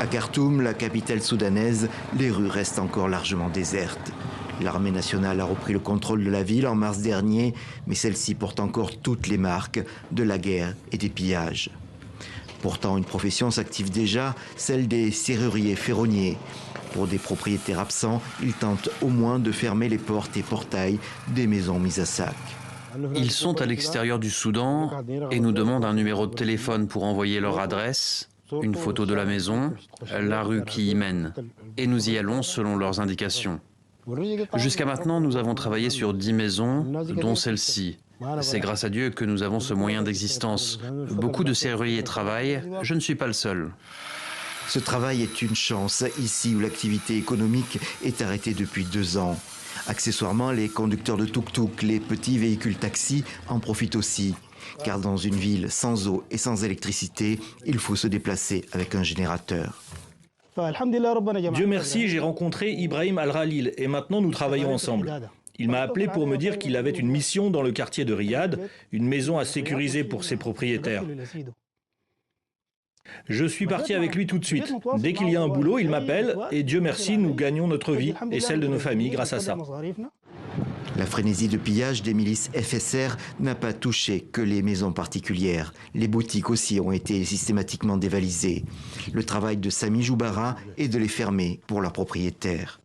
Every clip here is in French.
Khartoum, la capitale soudanaise, les rues restent encore largement désertes. L'armée nationale a repris le contrôle de la ville en mars dernier, mais celle-ci porte encore toutes les marques de la guerre et des pillages. Pourtant, une profession s'active déjà, celle des serruriers ferronniers. Pour des propriétaires absents, ils tentent au moins de fermer les portes et portails des maisons mises à sac. Ils sont à l'extérieur du Soudan et nous demandent un numéro de téléphone pour envoyer leur adresse, une photo de la maison, la rue qui y mène. Et nous y allons selon leurs indications. Jusqu'à maintenant, nous avons travaillé sur 10 maisons, dont celle-ci. C'est grâce à Dieu que nous avons ce moyen d'existence. Beaucoup de serruriers travaillent, je ne suis pas le seul. Ce travail est une chance, ici où l'activité économique est arrêtée depuis 2 ans. Accessoirement, les conducteurs de tuk-tuk, les petits véhicules taxis en profitent aussi. Car dans une ville sans eau et sans électricité, il faut se déplacer avec un générateur. Dieu merci, j'ai rencontré Ibrahim Al-Ralil et maintenant nous travaillons ensemble. Il m'a appelé pour me dire qu'il avait une mission dans le quartier de Riyad, une maison à sécuriser pour ses propriétaires. Je suis parti avec lui tout de suite. Dès qu'il y a un boulot, il m'appelle et Dieu merci, nous gagnons notre vie et celle de nos familles grâce à ça. La frénésie de pillage des milices FSR n'a pas touché que les maisons particulières. Les boutiques aussi ont été systématiquement dévalisées. Le travail de Sami Joubara est de les fermer pour leurs propriétaires.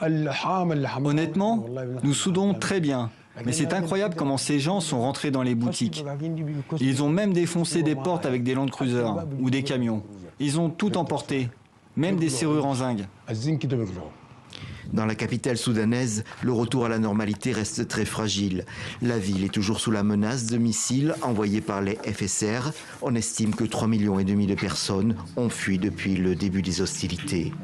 Honnêtement, nous soudons très bien. Mais c'est incroyable comment ces gens sont rentrés dans les boutiques. Ils ont même défoncé des portes avec des Land Cruiser ou des camions. Ils ont tout emporté, même des serrures en zinc. Dans la capitale soudanaise, le retour à la normalité reste très fragile. La ville est toujours sous la menace de missiles envoyés par les FSR. On estime que 3,5 millions de personnes ont fui depuis le début des hostilités.